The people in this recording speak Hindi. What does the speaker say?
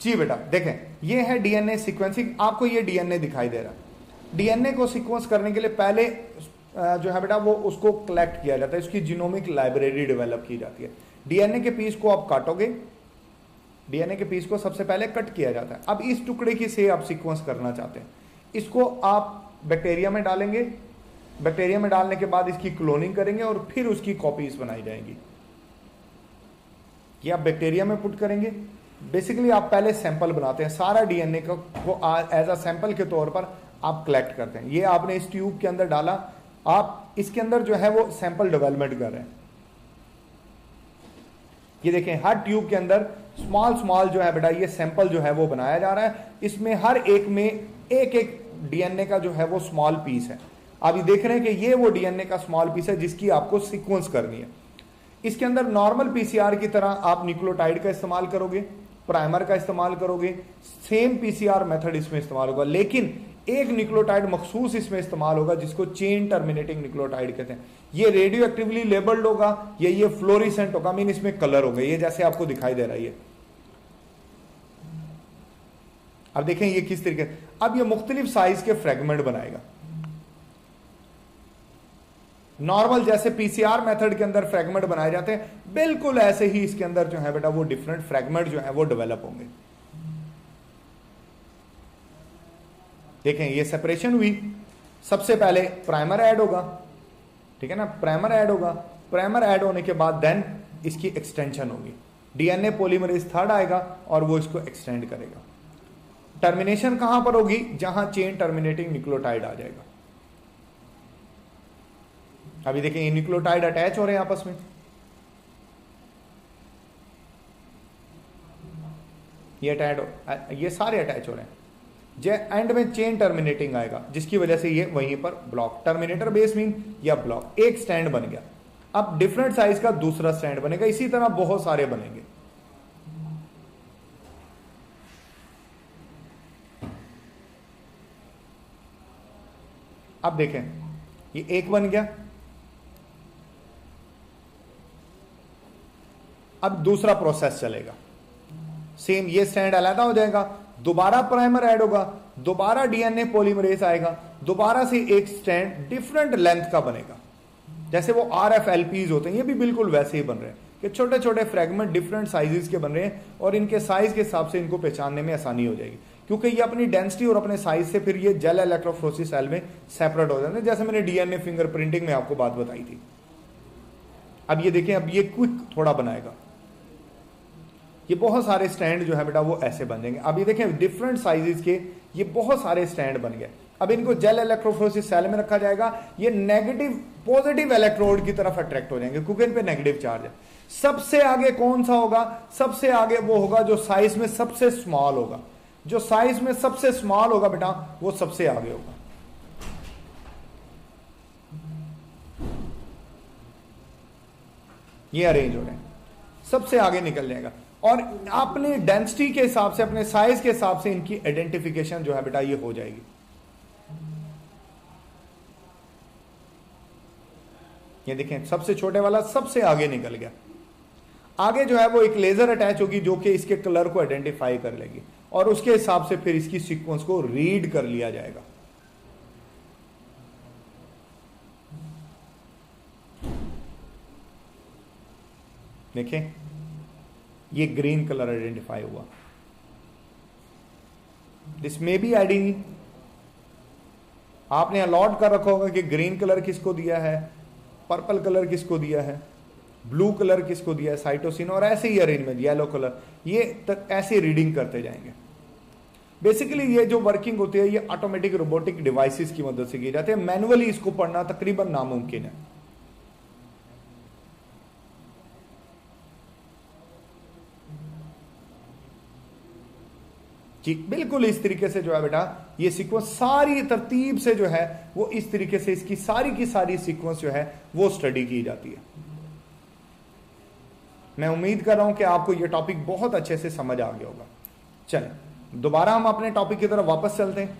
जी बेटा देखें, ये है डीएनए सीक्वेंसिंग। आपको ये डीएनए दिखाई दे रहा है। डीएनए को सीक्वेंस करने के लिए पहले जो है बेटा वो उसको कलेक्ट किया जाता है, उसकी जीनोमिक लाइब्रेरी डेवलप की जाती है। डीएनए के पीस को आप काटोगे, डीएनए के पीस को सबसे पहले कट किया जाता है। अब इस टुकड़े की से आप सीक्वेंस करना चाहते हैं, इसको आप बैक्टीरिया में डालेंगे। बैक्टीरिया में डालने के बाद इसकी क्लोनिंग करेंगे और फिर उसकी कॉपीज बनाई जाएंगी। ये आप बैक्टीरिया में पुट करेंगे। बेसिकली आप पहले सैंपल बनाते हैं, सारा डीएनए को एज अ सैंपल के तौर पर आप कलेक्ट करते हैं। ये आपने इस ट्यूब के अंदर डाला, आप इसके अंदर जो है वो सैंपल डेवलपमेंट कर रहे हैं। ये देखें, हर ट्यूब के अंदर स्मॉल स्मॉल जो है बेटा ये सैंपल जो है वो बनाया जा रहा है। इसमें हर एक में एक एक डीएनए का जो है वो स्मॉल पीस है। आप ये देख रहे हैं कि ये वो डीएनए का स्मॉल पीस है जिसकी आपको सीक्वेंस करनी है। इसके अंदर नॉर्मल पीसीआर की तरह आप न्यूक्लियोटाइड का इस्तेमाल करोगे, प्राइमर का इस्तेमाल करोगे, सेम पीसीआर मेथड इसमें इस्तेमाल होगा, लेकिन एक न्यूक्लियोटाइड मखसूस इसमें इस्तेमाल होगा जिसको चेन टर्मिनेटिंग न्यूक्लियोटाइड कहते हैं। ये रेडियो एक्टिवली लेबल्ड होगा, ये फ्लोरिसेंट होगा, मीन इसमें कलर होगा, ये जैसे आपको दिखाई दे रहा है। अब देखें ये किस तरीके, अब ये मुख्तलिफ साइज के फ्रेगमेंट बनाएगा। नॉर्मल जैसे पीसीआर मेथड के अंदर फ्रेगमेंट बनाए जाते हैं, बिल्कुल ऐसे ही इसके अंदर जो है बेटा वो डिफरेंट फ्रेगमेंट जो है वो डेवलप होंगे। देखें ये सेपरेशन हुई, सबसे पहले प्राइमर ऐड होगा, ठीक है ना, प्राइमर ऐड होगा। प्राइमर ऐड होने के बाद देन इसकी एक्सटेंशन होगी, डीएनए पॉलीमरेज थर्ड आएगा और वो इसको एक्सटेंड करेगा। टर्मिनेशन कहां पर होगी, जहां चेन टर्मिनेटिंग न्यूक्लियोटाइड आ जाएगा। अभी देखें ये न्यूक्लियोटाइड अटैच हो रहे हैं आपस में, ये सारे अटैच हो रहे हैं। एंड में चेन टर्मिनेटिंग आएगा जिसकी वजह से ये वहीं पर ब्लॉक, टर्मिनेटर बेस मीन या ब्लॉक, एक स्टैंड बन गया। अब डिफरेंट साइज का दूसरा स्टैंड बनेगा, इसी तरह बहुत सारे बनेंगे। अब देखें ये एक बन गया, अब दूसरा प्रोसेस चलेगा, सेम ये स्टैंड अलग हो जाएगा, दोबारा प्राइमर ऐड होगा, दोबारा डीएनए पॉलीमरेज आएगा, दोबारा से एक स्टैंड डिफरेंट लेंथ का बनेगा। जैसे वो RFLPs होते हैं, ये भी बिल्कुल वैसे ही बन रहे हैं कि छोटे छोटे फ्रेगमेंट डिफरेंट साइजेस के बन रहे हैं और इनके साइज के हिसाब से इनको पहचानने में आसानी हो जाएगी, क्योंकि ये अपनी डेंसिटी और अपने साइज से फिर ये जेल इलेक्ट्रोफोरेसिस सेल में सेपरेट हो जाते हैं, जैसे मैंने डीएनए फिंगरप्रिंटिंग में आपको बात बताई थी। अब ये देखें, अब ये क्विक थोड़ा बनाएगा, ये बहुत सारे स्टैंड जो है बेटा वो ऐसे बन जाएंगे। अब ये देखें डिफरेंट साइजेस के ये बहुत सारे स्टैंड बन गए। अब इनको जेल इलेक्ट्रोफोरेसिस सेल में रखा जाएगा, ये नेगेटिव पॉजिटिव इलेक्ट्रोड की तरफ अट्रैक्ट हो जाएंगे क्योंकि इन पे नेगेटिव चार्ज है। सबसे आगे कौन सा होगा, सबसे आगे वो होगा जो साइज में सबसे स्मॉल होगा। जो साइज में सबसे स्मॉल होगा बेटा वो सबसे आगे होगा। ये अरेंज हो रहे हैं, सबसे आगे निकल जाएगा और अपनी डेंसिटी के हिसाब से, अपने साइज के हिसाब से इनकी आइडेंटिफिकेशन जो है बेटा ये हो जाएगी। ये देखें सबसे छोटे वाला सबसे आगे निकल गया। आगे जो है वो एक लेजर अटैच होगी जो कि इसके कलर को आइडेंटिफाई कर लेगी और उसके हिसाब से फिर इसकी सीक्वेंस को रीड कर लिया जाएगा। देखें ये ग्रीन कलर आइडेंटिफाई हुआ, दिस मे बी आईडी। आपने अलॉट कर रखा होगा कि ग्रीन कलर किसको दिया है, पर्पल कलर किसको दिया है, ब्लू कलर किसको दिया है, साइटोसिन, और ऐसे ही अरेंजमेंट येलो कलर, ये तक ऐसे रीडिंग करते जाएंगे। बेसिकली ये जो वर्किंग होती है ये ऑटोमेटिक रोबोटिक डिवाइसेस की मदद से की जाती है। मैनुअली इसको पढ़ना तकरीबन नामुमकिन है। जी बिल्कुल इस तरीके से जो है बेटा ये सीक्वेंस सारी तरतीब से जो है वो इस तरीके से इसकी सारी की सारी सीक्वेंस जो है वो स्टडी की जाती है। मैं उम्मीद कर रहा हूं कि आपको ये टॉपिक बहुत अच्छे से समझ आ गया होगा। चलें दोबारा हम अपने टॉपिक की तरफ वापस चलते हैं।